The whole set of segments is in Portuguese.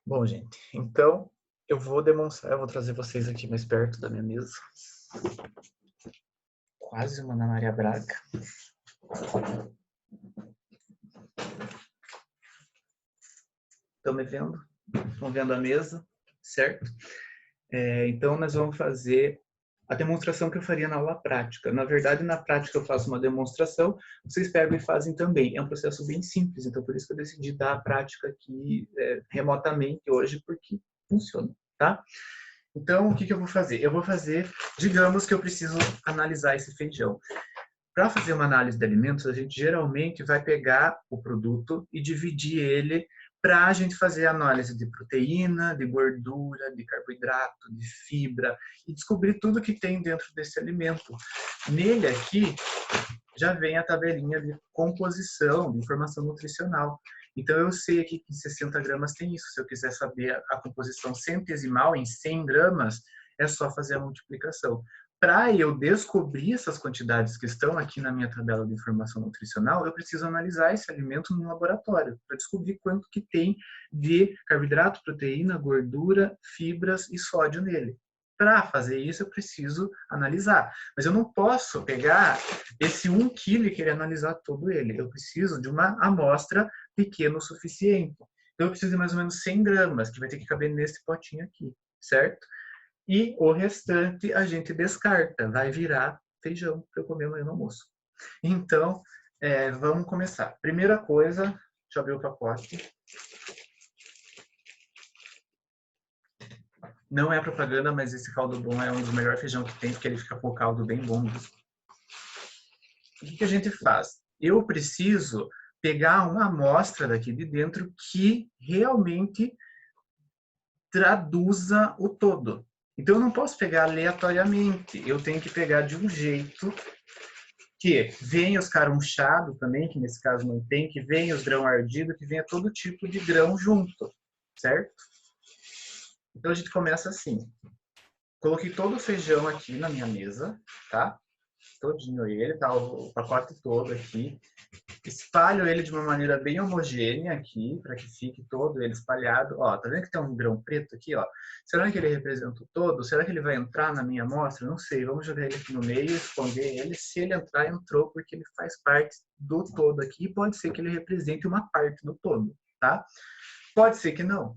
Bom, gente, então eu vou demonstrar, eu vou trazer vocês aqui mais perto da minha mesa. Quase uma Ana Maria Braga. Estão me vendo? Estão vendo a mesa, certo? Então nós vamos fazer a demonstração que eu faria na aula prática. Na verdade, na prática eu faço uma demonstração, vocês pegam e fazem também. É um processo bem simples, então por isso que eu decidi dar a prática aqui remotamente hoje, porque funciona, tá? Então, o que eu vou fazer? Eu vou fazer, digamos que eu preciso analisar esse feijão. Para fazer uma análise de alimentos, a gente geralmente vai pegar o produto e dividir ele para a gente fazer análise de proteína, de gordura, de carboidrato, de fibra e descobrir tudo que tem dentro desse alimento. Nele aqui já vem a tabelinha de composição, de informação nutricional. Então eu sei aqui que em 60 gramas tem isso. Se eu quiser saber a composição centesimal em 100 gramas, é só fazer a multiplicação. Para eu descobrir essas quantidades que estão aqui na minha tabela de informação nutricional, eu preciso analisar esse alimento no laboratório para descobrir quanto que tem de carboidrato, proteína, gordura, fibras e sódio nele. Para fazer isso, eu preciso analisar. Mas eu não posso pegar esse 1 quilo e querer analisar todo ele. Eu preciso de uma amostra pequena o suficiente. Então, eu preciso de mais ou menos 100 gramas, que vai ter que caber nesse potinho aqui, certo? E o restante a gente descarta, vai virar feijão para eu comer amanhã no almoço. Então, vamos começar. Primeira coisa, deixa eu abrir o pacote. Não é propaganda, mas esse caldo bom é um dos melhores feijão que tem, porque ele fica com o caldo bem bom. O que a gente faz? Eu preciso pegar uma amostra daqui de dentro que realmente traduza o todo. Então, eu não posso pegar aleatoriamente, eu tenho que pegar de um jeito que venha os carunchados também, que nesse caso não tem, que venha os grão ardido, que venha todo tipo de grão junto, certo? Então, a gente começa assim. Coloquei todo o feijão aqui na minha mesa, tá? Todinho ele, tá? O pacote todo aqui. Espalho ele de uma maneira bem homogênea aqui, para que fique todo ele espalhado. Ó, tá vendo que tem um grão preto aqui, ó? Será que ele representa o todo? Será que ele vai entrar na minha amostra? Não sei. Vamos jogar ele aqui no meio, esconder ele. Se ele entrar, entrou, porque ele faz parte do todo aqui. Pode ser que ele represente uma parte do todo, tá? Pode ser que não.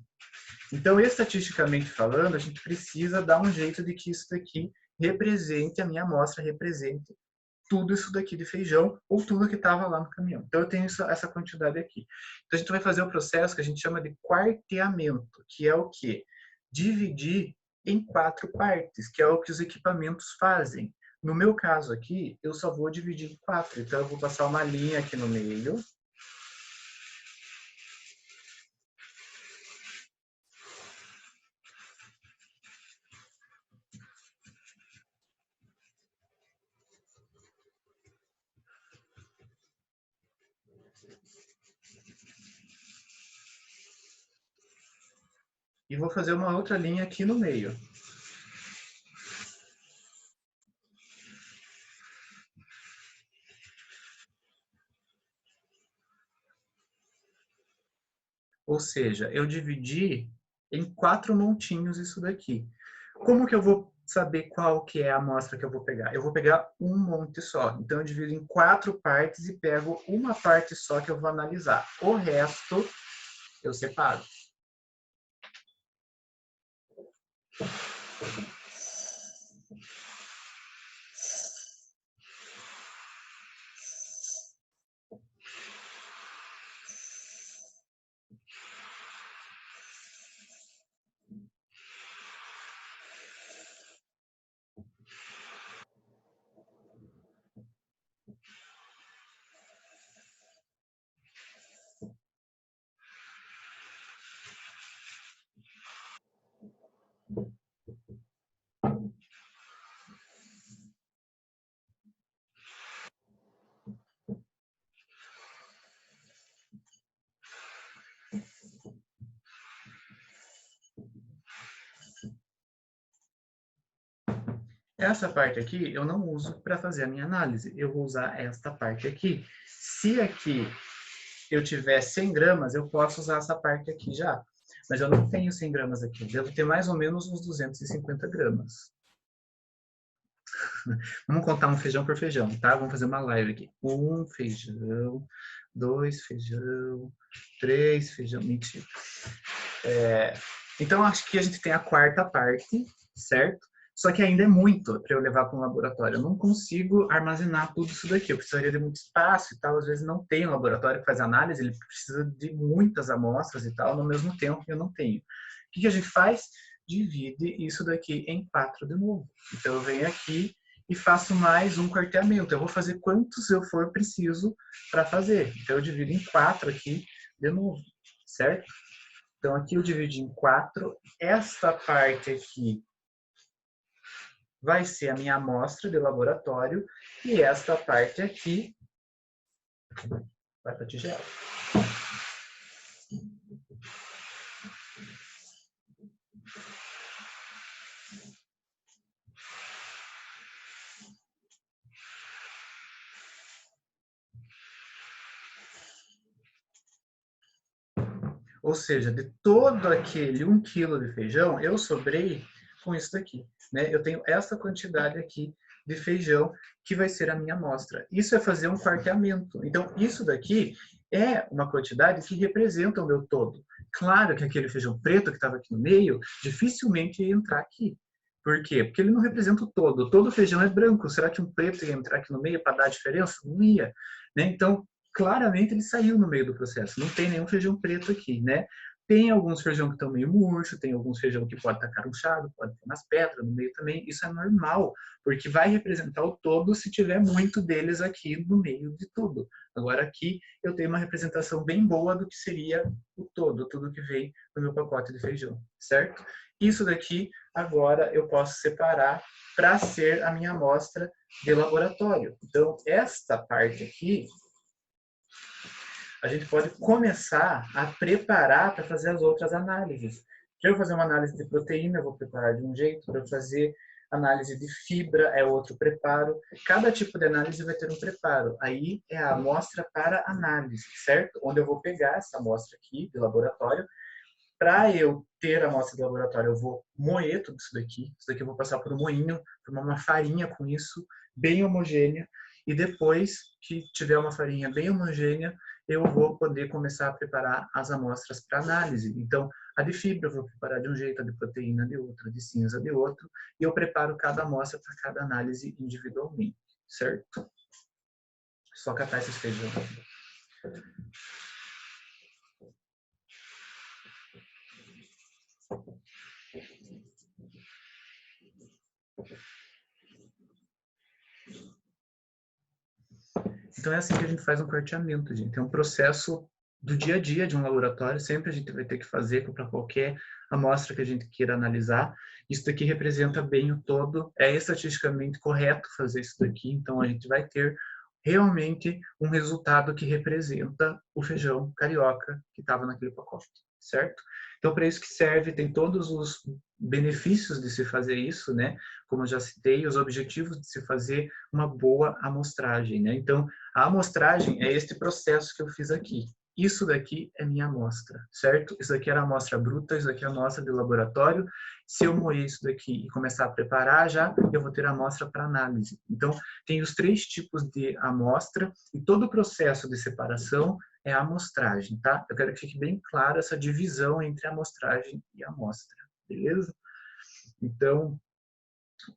Então, estatisticamente falando, a gente precisa dar um jeito de que isso daqui represente, a minha amostra represente tudo isso daqui de feijão ou tudo que estava lá no caminhão. Então, eu tenho essa quantidade aqui. Então, a gente vai fazer o processo que a gente chama de quarteamento, que é o quê? Dividir em 4 partes, que é o que os equipamentos fazem. No meu caso aqui, eu só vou dividir em 4. Então, eu vou passar uma linha aqui no meio. E vou fazer uma outra linha aqui no meio. Ou seja, eu dividi em 4 montinhos isso daqui. Como que eu vou saber qual que é a amostra que eu vou pegar? Eu vou pegar um monte só. Então, eu divido em 4 partes e pego uma parte só que eu vou analisar. O resto, eu separo. Essa parte aqui eu não uso para fazer a minha análise. Eu vou usar esta parte aqui. Se aqui eu tiver 100 gramas, eu posso usar essa parte aqui já. Mas eu não tenho 100 gramas aqui. Eu devo ter mais ou menos uns 250 gramas. Vamos contar um feijão por feijão, tá? Vamos fazer uma live aqui. 1 feijão, 2 feijão, 3 feijão. Mentira. Então, acho que a gente tem a quarta parte, certo? Só que ainda é muito para eu levar para um laboratório. Eu não consigo armazenar tudo isso daqui. Eu precisaria de muito espaço e tal. Às vezes não tem um laboratório que faz análise, ele precisa de muitas amostras e tal, no mesmo tempo que eu não tenho. O que a gente faz? Divide isso daqui em 4 de novo. Então, eu venho aqui e faço mais um quarteamento. Eu vou fazer quantos eu for preciso para fazer. Então, eu divido em 4 aqui de novo, certo? Então, aqui eu dividi em 4. Esta parte aqui vai ser a minha amostra de laboratório e esta parte aqui vai para a tigela. Ou seja, de todo aquele 1 quilo de feijão, eu sobrei com isso daqui, né? Eu tenho essa quantidade aqui de feijão que vai ser a minha amostra. Isso é fazer um quarteamento. Então, isso daqui é uma quantidade que representa o meu todo. Claro que aquele feijão preto que estava aqui no meio, dificilmente ia entrar aqui. Por quê? Porque ele não representa o todo. Todo feijão é branco. Será que um preto ia entrar aqui no meio para dar diferença? Não ia, né? Então, claramente ele saiu no meio do processo. Não tem nenhum feijão preto aqui, né? Tem alguns feijão que estão meio murcho, tem alguns feijão que pode estar caroçado, pode ter umas pedras no meio também. Isso é normal, porque vai representar o todo se tiver muito deles aqui no meio de tudo. Agora aqui eu tenho uma representação bem boa do que seria o todo, tudo que vem no meu pacote de feijão, certo? Isso daqui agora eu posso separar para ser a minha amostra de laboratório. Então, esta parte aqui a gente pode começar a preparar para fazer as outras análises. Para eu fazer uma análise de proteína, eu vou preparar de um jeito. Para eu fazer análise de fibra, é outro preparo. Cada tipo de análise vai ter um preparo. Aí é a amostra para análise, certo? Onde eu vou pegar essa amostra aqui de laboratório. Para eu ter a amostra de laboratório, eu vou moer tudo isso daqui. Isso daqui eu vou passar por um moinho, formar uma farinha com isso, bem homogênea. E depois que tiver uma farinha bem homogênea, eu vou poder começar a preparar as amostras para análise. Então, a de fibra eu vou preparar de um jeito, a de proteína de outro, a de cinza de outro, e eu preparo cada amostra para cada análise individualmente, certo? Só catar esses feijão. Então é assim que a gente faz um quarteamento, gente. É um processo do dia a dia de um laboratório, sempre a gente vai ter que fazer para qualquer amostra que a gente queira analisar. Isso daqui representa bem o todo, é estatisticamente correto fazer isso daqui, então a gente vai ter realmente um resultado que representa o feijão carioca que estava naquele pacote, certo? Então, para isso que serve, tem todos os benefícios de se fazer isso, né? Como eu já citei, os objetivos de se fazer uma boa amostragem, né? Então, a amostragem é este processo que eu fiz aqui. Isso daqui é minha amostra, certo? Isso daqui era a amostra bruta, isso daqui é a amostra de laboratório. Se eu moer isso daqui e começar a preparar já, eu vou ter a amostra para análise. Então, tem os 3 tipos de amostra e todo o processo de separação é a amostragem, tá? Eu quero que fique bem claro essa divisão entre a amostragem e a amostra, beleza? Então,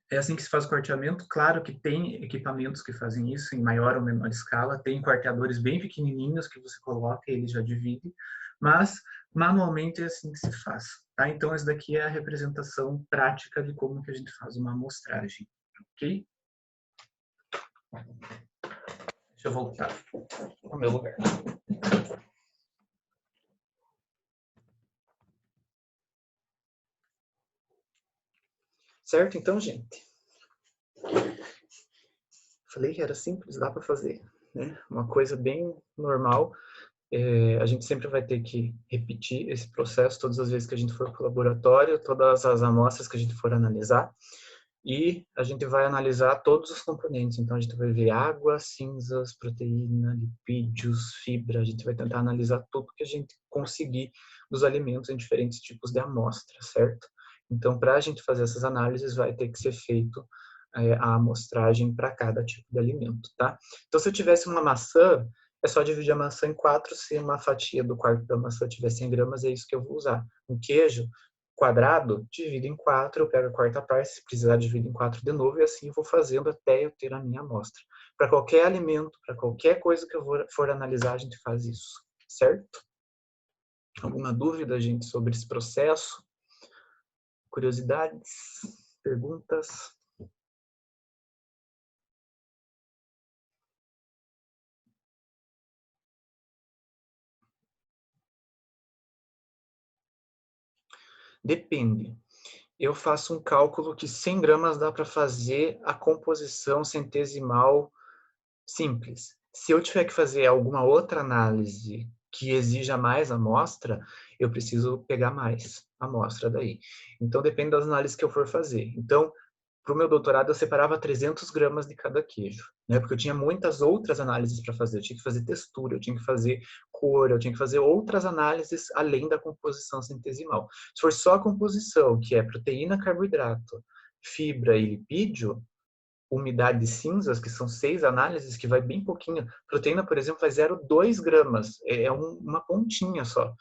é assim que se faz o quarteamento. Claro que tem equipamentos que fazem isso em maior ou menor escala. Tem quarteadores bem pequenininhos que você coloca e ele já divide. Mas, manualmente, é assim que se faz. Tá? Então, essa daqui é a representação prática de como que a gente faz uma amostragem. Ok? Deixa eu voltar ao meu lugar. Certo? Então, gente. Falei que era simples, dá para fazer. Né? Uma coisa bem normal. A gente sempre vai ter que repetir esse processo todas as vezes que a gente for para o laboratório, todas as amostras que a gente for analisar. E a gente vai analisar todos os componentes. Então, a gente vai ver água, cinzas, proteína, lipídios, fibra. A gente vai tentar analisar tudo que a gente conseguir dos alimentos em diferentes tipos de amostra, certo? Então, para a gente fazer essas análises, vai ter que ser feito a amostragem para cada tipo de alimento, tá? Então, se eu tivesse uma maçã, é só dividir a maçã em 4. Se uma fatia do quarto da maçã tiver 100 gramas, é isso que eu vou usar. Um queijo quadrado, divido em 4, eu pego a quarta parte, se precisar divido em 4 de novo, e assim vou fazendo até eu ter a minha amostra. Para qualquer alimento, para qualquer coisa que eu for analisar, a gente faz isso, certo? Alguma dúvida, gente, sobre esse processo? Curiosidades? Perguntas? Depende. Eu faço um cálculo que 100 gramas dá para fazer a composição centesimal simples. Se eu tiver que fazer alguma outra análise que exija mais amostra, eu preciso pegar mais amostra daí. Então, depende das análises que eu for fazer. Então, para o meu doutorado, eu separava 300 gramas de cada queijo, né? Porque eu tinha muitas outras análises para fazer. Eu tinha que fazer textura, eu tinha que fazer cor, eu tinha que fazer outras análises além da composição centesimal. Se for só a composição, que é proteína, carboidrato, fibra e lipídio, umidade de cinzas, que são 6 análises, que vai bem pouquinho. Proteína, por exemplo, vai 0,2 gramas, uma pontinha só.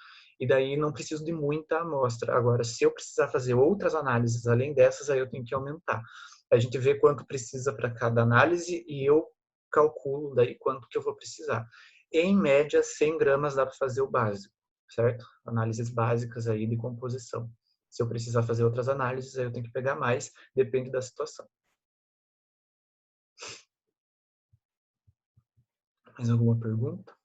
E daí não preciso de muita amostra. Agora, se eu precisar fazer outras análises além dessas, aí eu tenho que aumentar. A gente vê quanto precisa para cada análise e eu calculo daí quanto que eu vou precisar. Em média, 100 gramas dá para fazer o básico, certo? Análises básicas aí de composição. Se eu precisar fazer outras análises, aí eu tenho que pegar mais, depende da situação. Mais alguma pergunta?